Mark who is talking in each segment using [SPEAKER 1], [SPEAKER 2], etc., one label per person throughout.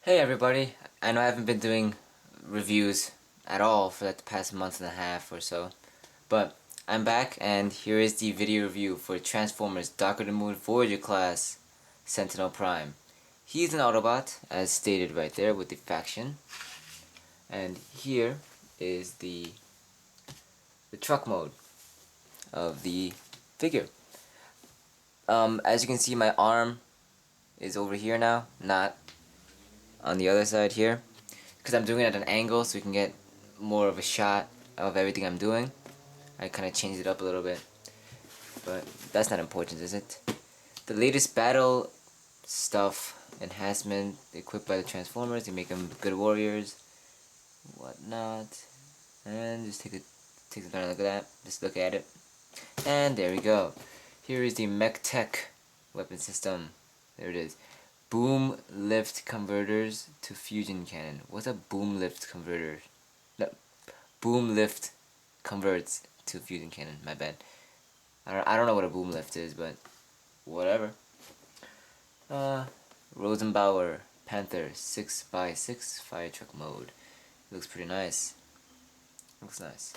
[SPEAKER 1] Hey everybody, I know I haven't been doing reviews at all for like the past month and a half or so, but I'm back and here is the video review for Transformers Dark of the Moon Voyager class Sentinel Prime. He's an Autobot, as stated right there with the faction, and here is the truck mode of the figure. As you can see, my arm is over here now, not on the other side here, because I'm doing it at an angle so we can get more of a shot of everything I'm doing. I kind of changed it up a little bit, but that's not important, is it? The latest battle stuff, enhancement equipped by the Transformers, they make them good warriors, whatnot, and just take some time to look at that, just look at it, and there we go. Here is the Mech Tech weapon system. There it is. Boom lift converters to fusion cannon. What's a boom lift converter? No, boom lift converts to fusion cannon. My bad. I don't know what a boom lift is, but whatever. Rosenbauer Panther 6x6 fire truck mode. Looks pretty nice. Looks nice.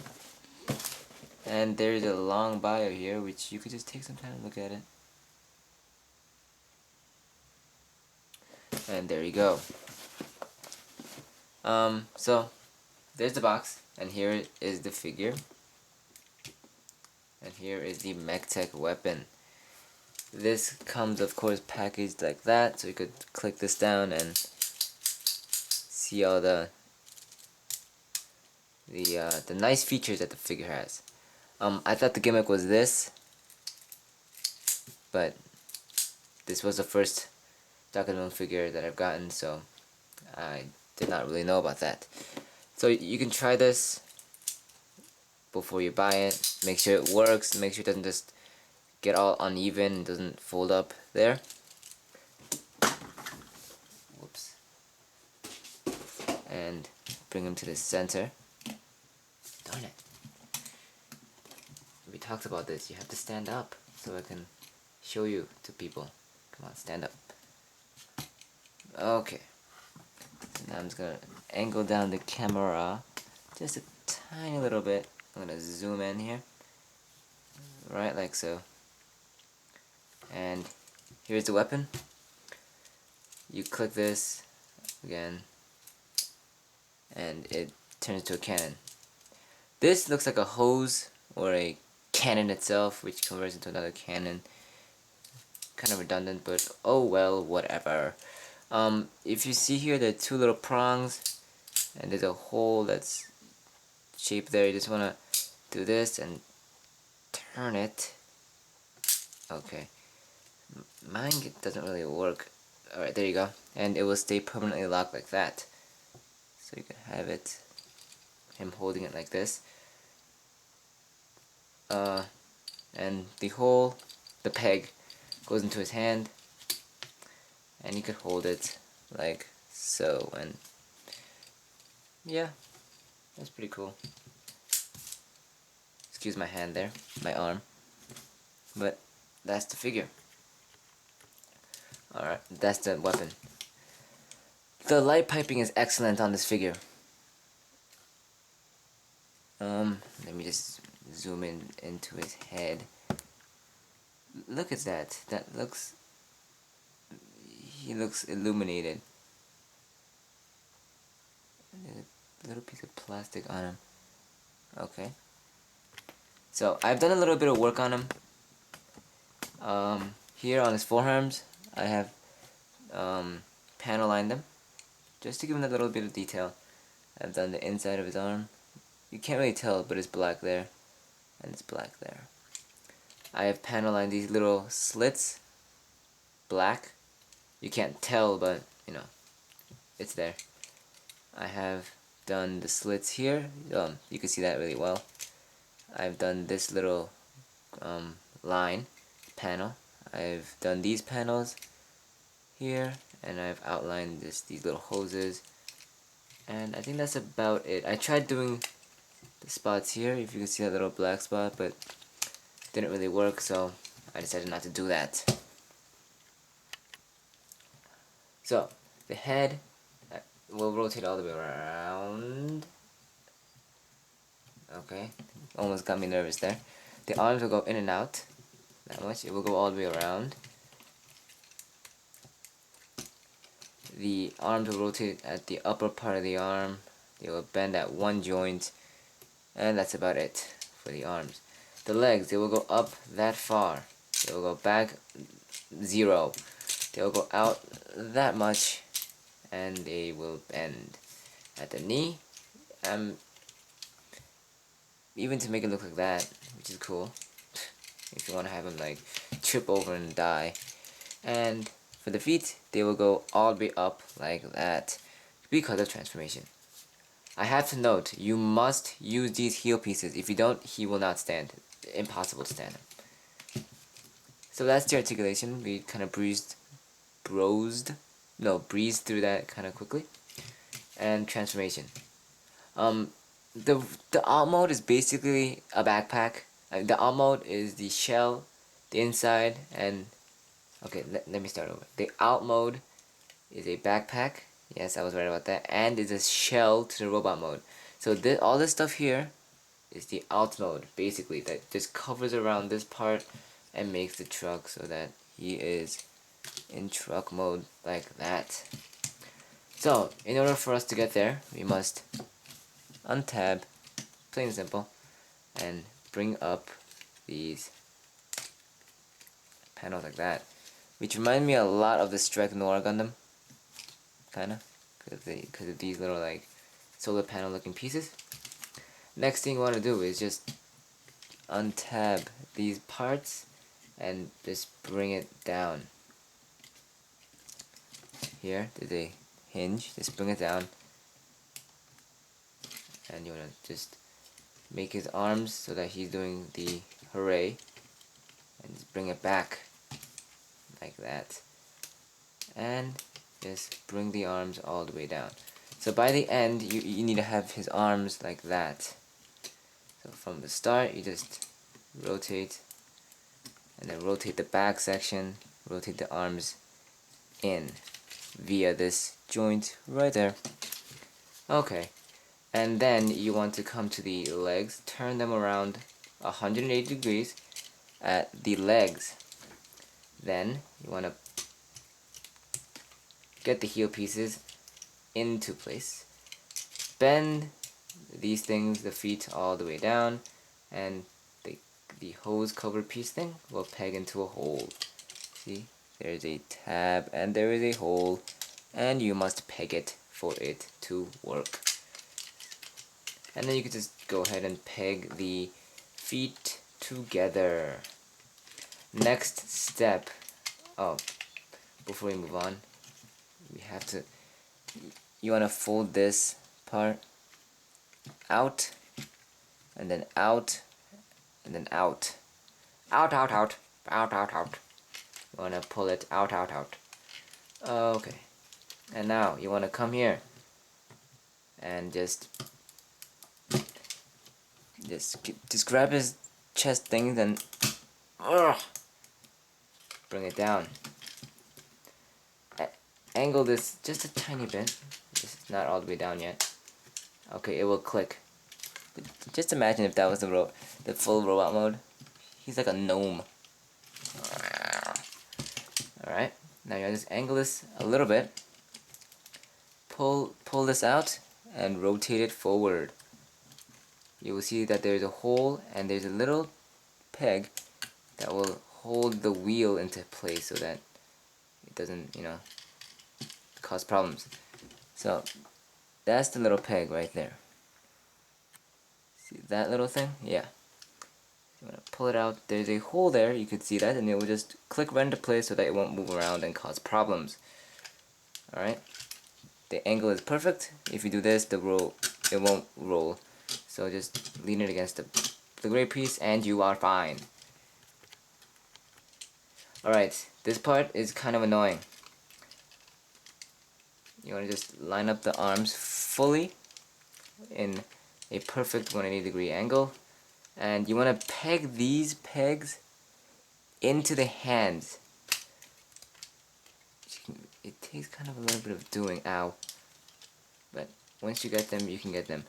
[SPEAKER 1] And there's a long bio here, which you could just take some time to look at it. And there you go. So there's the box, and here is the figure, and here is the MechTech weapon. This comes, of course, packaged like that, so you could click this down and see all the nice features that the figure has. I thought the gimmick was this, but this was the first Dark of the Moon figure that I've gotten, so I did not really know about that. So you can try this before you buy it. Make sure it works. Make sure it doesn't just get all uneven and doesn't fold up there. Whoops. And bring them to the center. Darn it. We talked about this. You have to stand up so I can show you to people. Come on, stand up. Okay. So now I'm just gonna angle down the camera just a tiny little bit. I'm gonna zoom in here. Right, like so. And here's the weapon. You click this again, and it turns into a cannon. This looks like a hose or a cannon itself, which converts into another cannon. Kind of redundant, but oh well, whatever. If you see here, there are two little prongs, and there's a hole that's shaped there. You just wanna do this and turn it. Okay. Mine doesn't really work. Alright, there you go. And it will stay permanently locked like that. So you can have it, him holding it like this. And the hole, the peg, goes into his hand. And you could hold it like so. And yeah, that's pretty cool. Excuse my hand there, my arm. But that's the figure. Alright, that's the weapon. The light piping is excellent on this figure. Let me just zoom in into his head. Look at that. That looks... He looks illuminated. There's a little piece of plastic on him. Okay. So, I've done a little bit of work on him. Here on his forearms, I have panel lined them, just to give him that little bit of detail. I've done the inside of his arm. You can't really tell, but it's black there, and it's black there. I have panel lined these little slits, black. You can't tell, but you know, it's there. I have done the slits here. You can see that really well. I've done this little line panel. I've done these panels here, and I've outlined these little hoses, and I think that's about it. I tried doing the spots here, if you can see that little black spot, but didn't really work, so I decided not to do that. So the head will rotate all the way around. Okay, almost got me nervous there. The arms will go in and out. That much. It will go all the way around. The arms will rotate at the upper part of the arm. They will bend at one joint. And that's about it for the arms. The legs, they will go up that far. They will go back 0. They will go out that much. And they will bend. At the knee, even to make it look like that, which is cool. If you want to have him like trip over and die. And for the feet, they will go all the way up like that because of transformation. I have to note, you must use these heel pieces. If you don't, he will not stand. Impossible to stand him. So that's the articulation. We kind of breezed through that kind of quickly. And transformation. The alt mode is basically a backpack. The alt mode is the shell, the inside, and okay, let me start over. The alt mode is a backpack. Yes, I was right about that. And is a shell to the robot mode. So all this stuff here is the alt mode, basically, that just covers around this part and makes the truck so that he is in truck mode like that. So, in order for us to get there, we must untab, plain and simple, and bring up these panels like that, which remind me a lot of the Strike Noir Gundam, kinda, because of these little like solar panel looking pieces. Next thing you want to do is just untab these parts and just bring it down. Here, there's a hinge, just bring it down, and you want to just make his arms so that he's doing the hooray, and just bring it back like that, and just bring the arms all the way down. So by the end, you need to have his arms like that. So from the start, you just rotate, and then rotate the back section, rotate the arms in via this joint right there. Okay, and then you want to come to the legs, turn them around 180 degrees at the legs. Then you want to get the heel pieces into place, bend these things, the feet, all the way down, and the hose cover piece thing will peg into a hole. See, there's a tab and there is a hole, and you must peg it for it to work. And then you can just go ahead and peg the feet together. Next step, before we move on, you want to fold this part out, and then out, and then out. Out, out, out, out, out, out. You want to pull it out, out, out. Okay. And now you want to come here and just grab his chest thing, then bring it down. Angle this just a tiny bit. This is not all the way down yet. Okay, it will click. Just imagine if that was the full robot mode. He's like a gnome. Alright, now you just angle this a little bit. Pull this out and rotate it forward. You will see that there's a hole and there's a little peg that will hold the wheel into place so that it doesn't, cause problems. So that's the little peg right there. See that little thing? Yeah. You want to pull it out. There's a hole there. You can see that, and it will just click right into place so that it won't move around and cause problems. All right. The angle is perfect. If you do this, it won't roll. So just lean it against the gray piece, and you are fine. All right. This part is kind of annoying. You want to just line up the arms fully in a perfect 180-degree angle, and you want to peg these pegs into the hands. It takes kind of a little bit of doing. Ow. but once you get them, you can get them.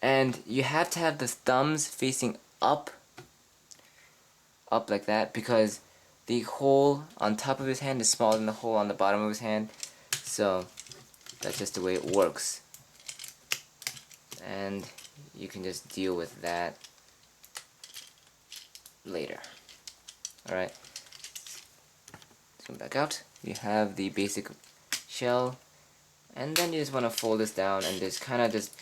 [SPEAKER 1] And you have to have the thumbs facing up like that, because the hole on top of his hand is smaller than the hole on the bottom of his hand. So that's just the way it works. And you can just deal with that later. Alright. Zoom back out. You have the basic shell. And then you just want to fold this down and just kind of just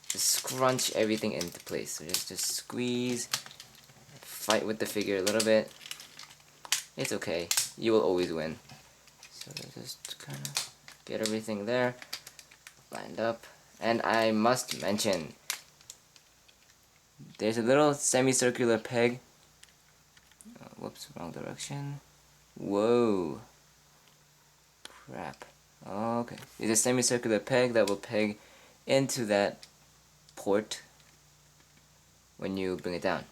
[SPEAKER 1] scrunch everything into place. So just squeeze, fight with the figure a little bit. It's okay. You will always win. So just kind of get everything there, lined up. And I must mention, there's a little semicircular peg. Whoops, wrong direction. Whoa. Crap. Okay. There's a semicircular peg that will peg into that port when you bring it down.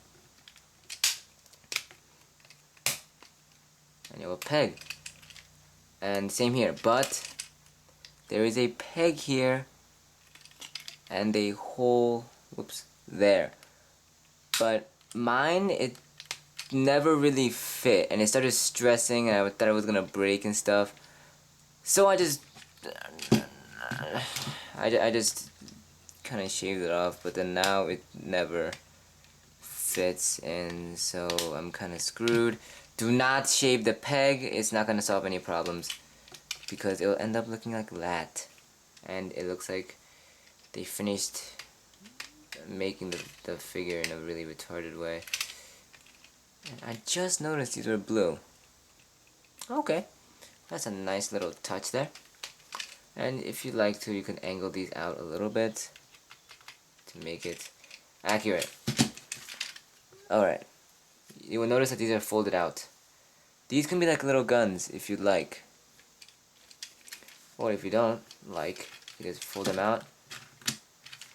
[SPEAKER 1] And it will peg. And same here, but there is a peg here and a hole, whoops, there. But mine, it never really fit, and it started stressing, and I thought it was gonna break and stuff. So I just kind of shaved it off, but then now it never fits, and so I'm kind of screwed. Do not shave the peg. It's not gonna solve any problems, because it'll end up looking like that, and it looks like they finished making the figure in a really retarded way. And I just noticed these were blue. Okay, that's a nice little touch there. And if you'd like to, you can angle these out a little bit to make it accurate. Alright, you will notice that these are folded out. These can be like little guns if you'd like. Or if you don't like, you just fold them out,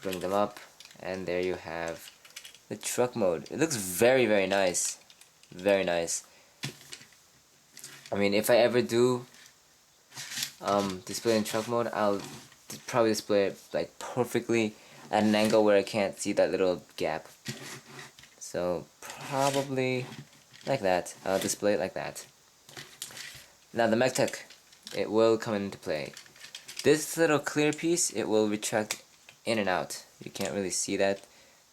[SPEAKER 1] bring them up, and there you have the truck mode. It looks very, very nice. Very nice. I mean, if I ever do display in truck mode, I'll probably display it like perfectly at an angle where I can't see that little gap. So probably like that. I'll display it like that. Now the MechTech, it will come into play. This little clear piece, it will retract in and out. You can't really see that,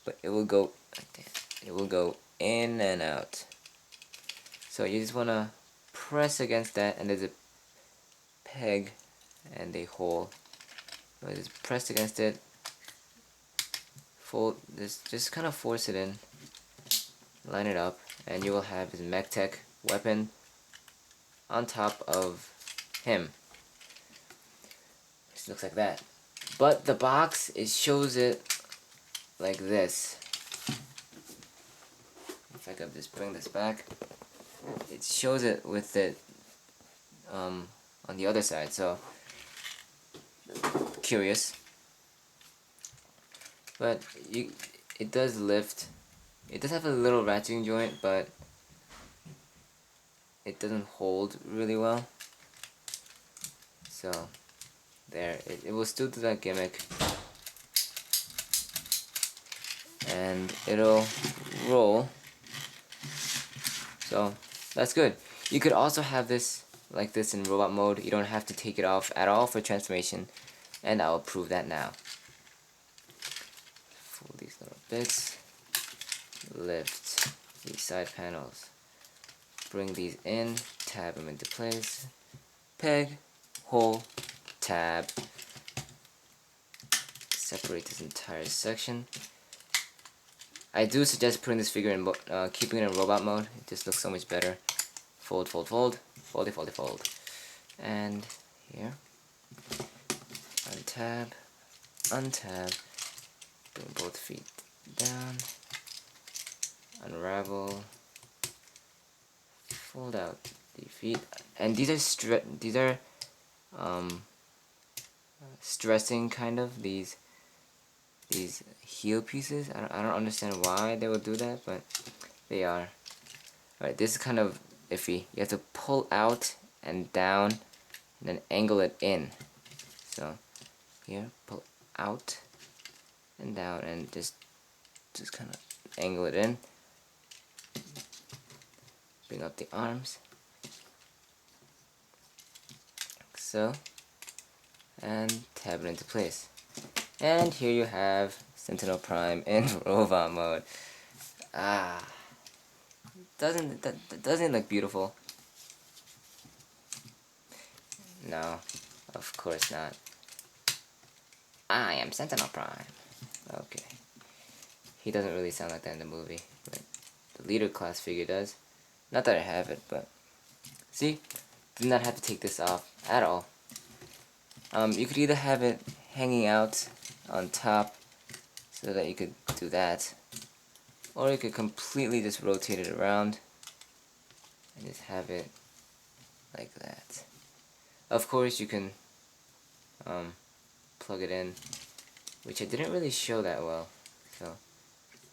[SPEAKER 1] but it will go like that. It will go in and out. So you just want to press against that, and there's a peg and a hole. So just press against it, fold this, just kind of force it in, line it up, and you will have his MechTech weapon on top of him. It looks like that. But the box, it shows it like this. If I could just bring this back, it shows it with it on the other side. So curious, but it does lift. It does have a little ratcheting joint, but it doesn't hold really well. So there, it will still do that gimmick, and it'll roll. So that's good. You could also have this like this in robot mode. You don't have to take it off at all for transformation, and I'll prove that now. Fold these little bits, lift these side panels, bring these in, tab them into place, peg, hole, tab, separate this entire section. I do suggest putting this figure in, keeping it in robot mode. It just looks so much better. Fold, fold, fold, foldy, foldy, fold. And here, untab, untab, bring both feet down, unravel, fold out the feet. And these are stressing kind of these heel pieces. I don't understand why they would do that, but they are. Alright, this is kind of iffy. You have to pull out and down and then angle it in. So here, pull out and down, and just kind of angle it in. Bring up the arms, like so, and tab it into place. And here you have Sentinel Prime in robot mode. Doesn't it look beautiful? No, of course not. I am Sentinel Prime. Okay. He doesn't really sound like that in the movie, but the leader class figure does. Not that I have it, but see? Did not have to take this off at all. You could either have it hanging out on top so that you could do that, or you could completely just rotate it around and just have it like that. Of course, you can plug it in, which I didn't really show that well, so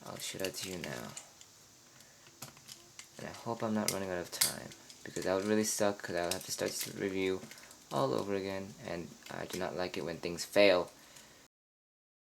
[SPEAKER 1] I'll show that to you now. And I hope I'm not running out of time, because that would really suck, because I would have to start this review all over again, and I do not like it when things fail.